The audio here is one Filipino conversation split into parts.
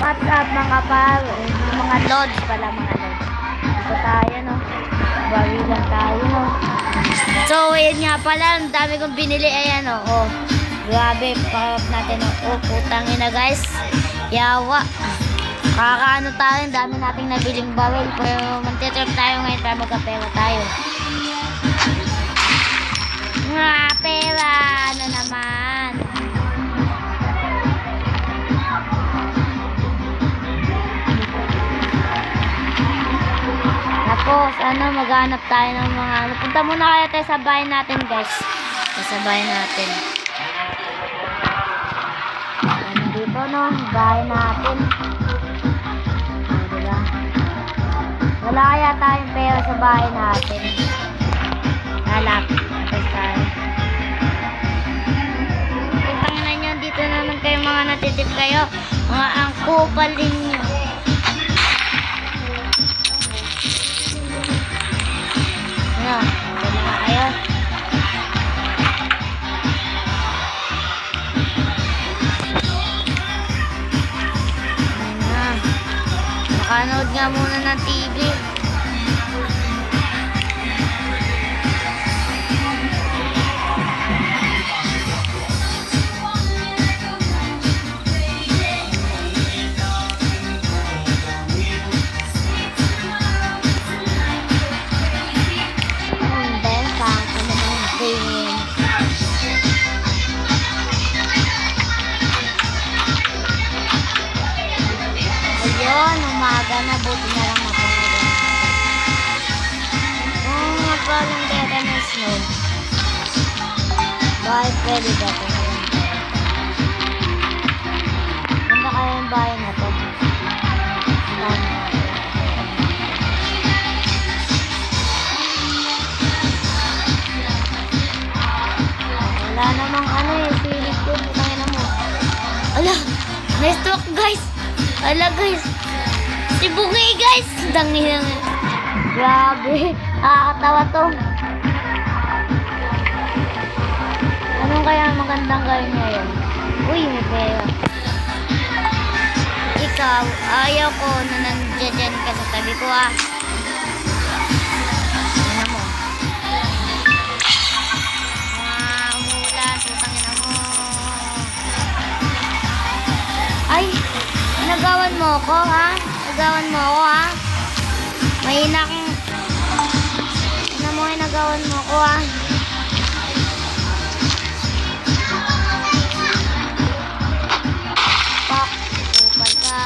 what's up mga par? Mga lods pala, mga lods. Ito tayo, no? Bawi lang tayo, no? So, yun nga pala, ang dami kong binili, ayan, no? Oh, grabe, pakarap natin, no? Oh, putang ina, guys. Yawa. Kakaano tayo, ang dami nating nabiling barrel. Pero, mantitrip tayo ngayon para magkapera tayo. Nga, pera, ano naman? Tapos, maghanap tayo ng mga, punta muna kaya tayo sa bahay natin, guys. Sa bahay natin. Dito, no? Bahay natin. Diba? Wala kaya tayong pera sa bahay natin. Halap. Tapos tayo. Putang ina nyo, dito naman kayo mga natitip kayo. Mga ang kupal din nyo. Ano? Dito na kayo. Nakanood nga muna ng TV. Umaga na, buti na lang mapangalan natin. Nga palang data na snow. Bakit pwede ba ito? Ganda kaya yung bahay na to. Wala namang silip ko. Putangin na mo. Ala, nice talk guys. Ala guys. Si Bungi guys! Dangin na. Grabe. Nakakatawa to. Anong kaya magandang gawin ngayon? Uy, may pera. Ikaw, ayaw ko na nandiyan ka sa tabi ko ah. Ano mo? Umuulan. Putangin na mo. Ay! Nagawan mo ko ha? Nagawan mo ako ha? Mahina kang... Ano mo nagawan mo ko ha? Pak, upal ka.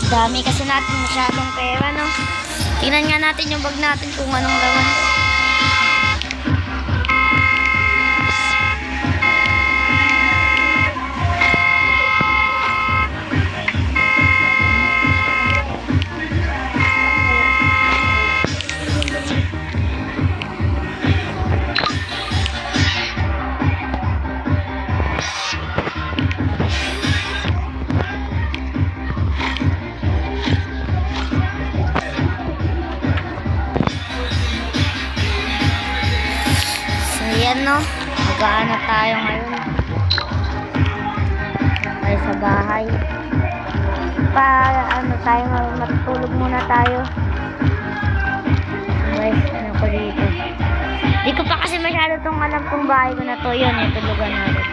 Dami kasi natin masyadong pera, no? Tingnan nga natin yung bag natin kung anong laman. Ayan no, mag-aanap tayo ngayon tayo sa bahay para tayo matutulog muna tayo guys. Ano ko dito, di ko pa kasi masyado itong alam kung bahay ko na to. Yun, yung tulugan natin.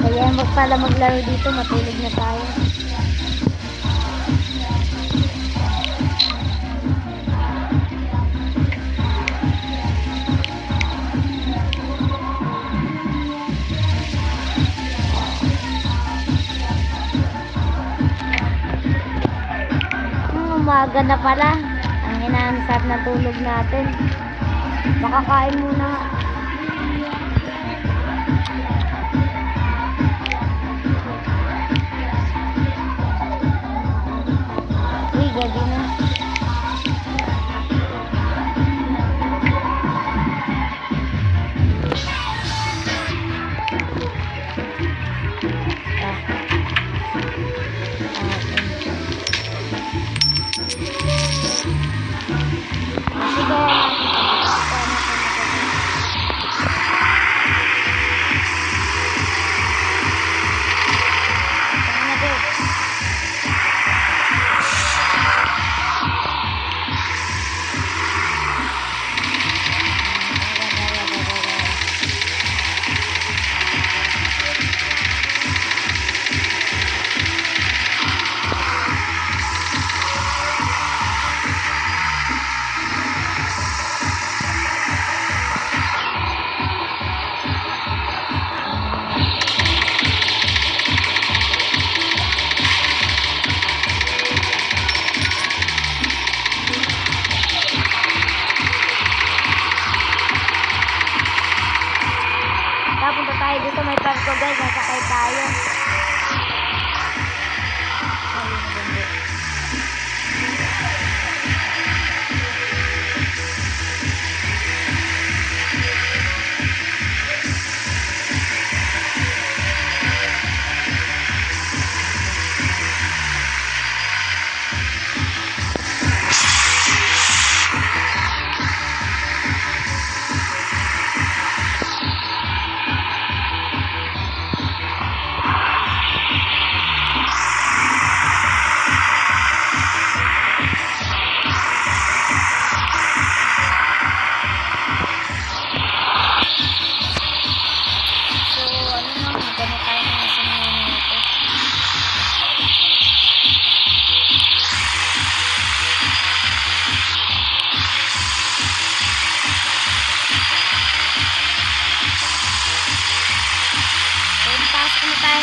Kaya wag pala maglaro dito, matulog na tayo. Aga na pala. Ang inaanap na tulog natin. Makakain muna. Uy, gabi na. Punta tayo dito may parko guys, nasakay tayo.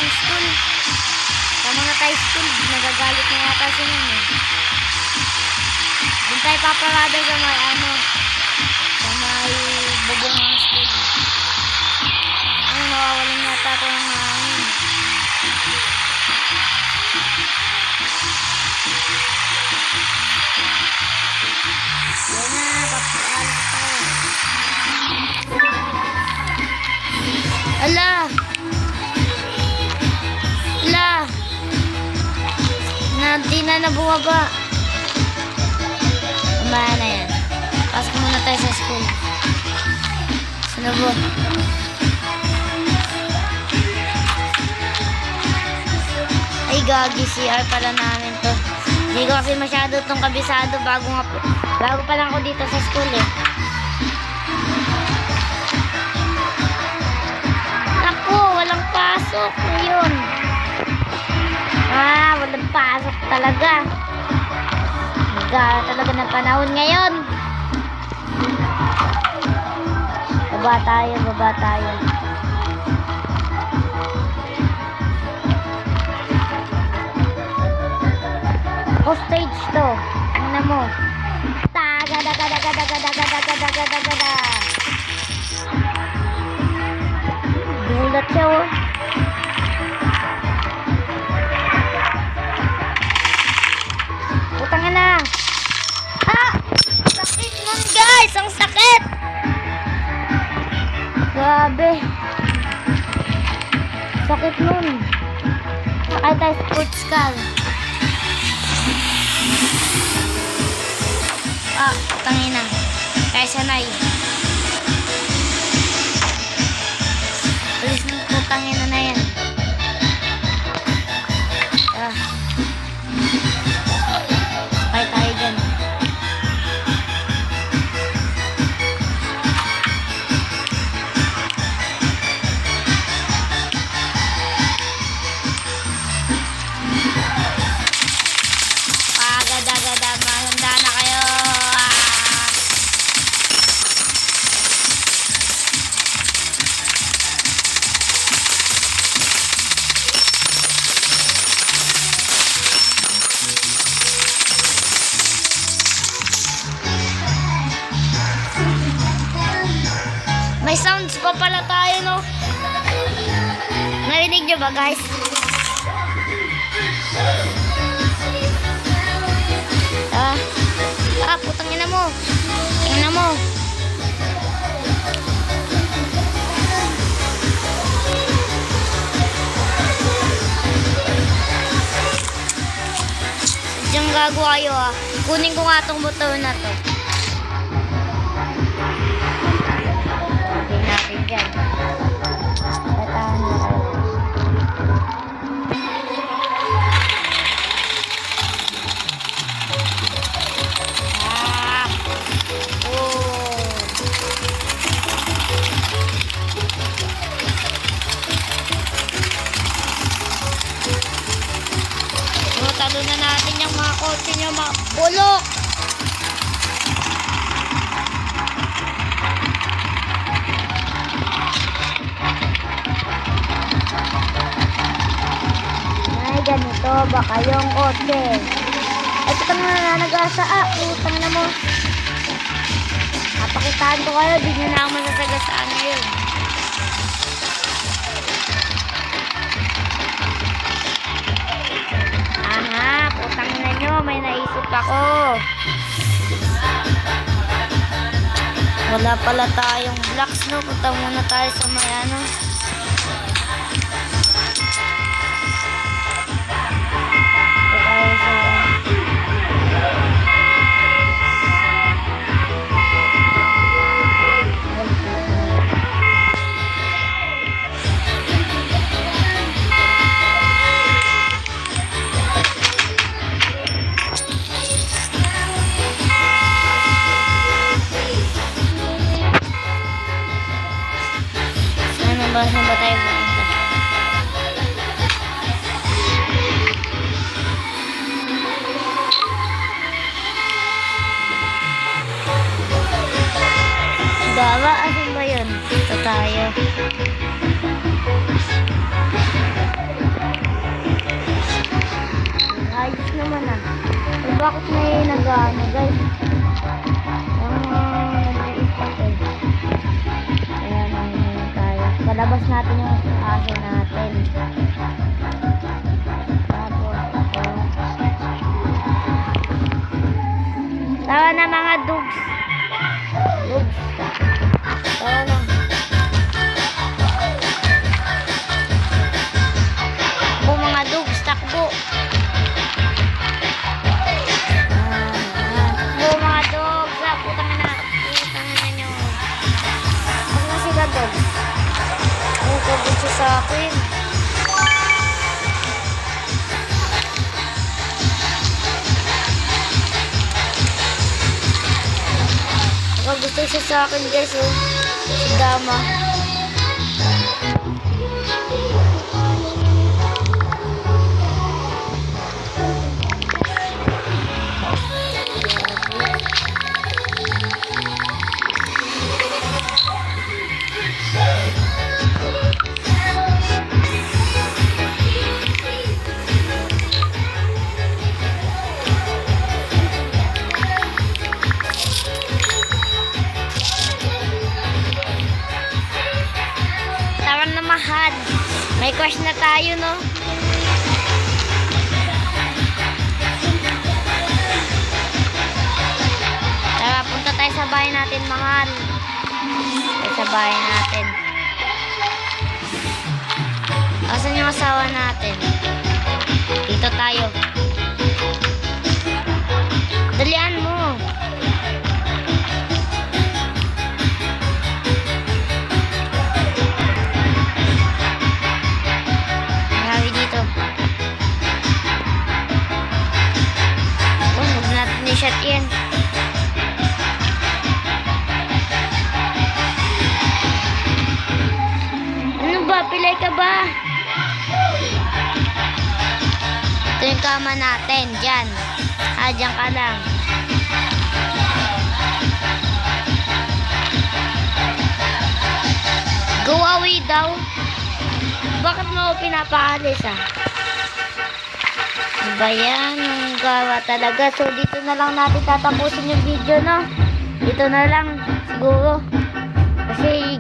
School. Tama na tayo school. Nagagalit na yata si Nene. Doon tayo paparada sa may sa may bubong ng school. Nawawalan yata ito ng hangin. Yan na, papalit tayo. Ala! Hindi na bumaba. Mamaya na yan. Pasok muna tayo sa school. Sunod. Ay, gagi. CR pala namin to. Hindi ko kasi masyado itong kabisado. Bago pa lang ako dito sa school eh. Naku, walang pasok. Ngayon. Walang pasok talaga. Magkara talaga ng panahon ngayon. Baba tayo. Stage to. Tingnan mo. Tagada. Gulat siya oh. Putang na. Sakit nun guys. Ang sakit. Grabe. Sakit nun. Sakay tayo sports car. Tangina. Kaya sanay. Alis ng putangina na yan. Sakay tayo dyan. Pagada-gada. Mahanda na kayo. Dalawa pala tayo, no? Narinig nyo ba, guys? Putang ina mo. Tingnan mo. Diyan gago kayo Kunin ko nga tong motor na to. Sabihin natin dyan. Tatahan na tayo. Talo na natin yung mga kotse nyo, mga bulok! Ay, ganito ba kayong kotse? Ay, putang na nag-asa putang na mo. Napakitaan ko kayo, di nyo na ako masasagasaan ngayon. Putang na nyo, may naisip ako. Wala pala tayong blocks, no? Punta muna tayo sa may ano. Saan ba tayo pumunta? Gawa, asin ba yun? Ito tayo. Ayos naman Eh, bakit may nag-ano, guys? Palabas natin yung aso natin. Tapos ito. Tawa na mga dogs. Dogs. Tawa na. Takbo mga dogs. Takbo. Takbo mga dogs. Putang na. Putang na nyo. Huwag na sila dogs. Pagod siya sa akin. Gusto siya sa akin, guys, si Dama. May crush na tayo, no? Tara, punta tayo sa bahay natin, mahal. Sa bahay natin. Asan yung asawa natin? Dito tayo. Dalian mo. Shot yan. Ano ba? Pilay ka ba? Ito yung kama natin. Diyan. Diyan ka lang. Go away daw. Bakit mo pinapaalis Ba yan? Ang gawa talaga. So, dito na lang natin tatapusin yung video, no? Dito na lang, siguro. Kasi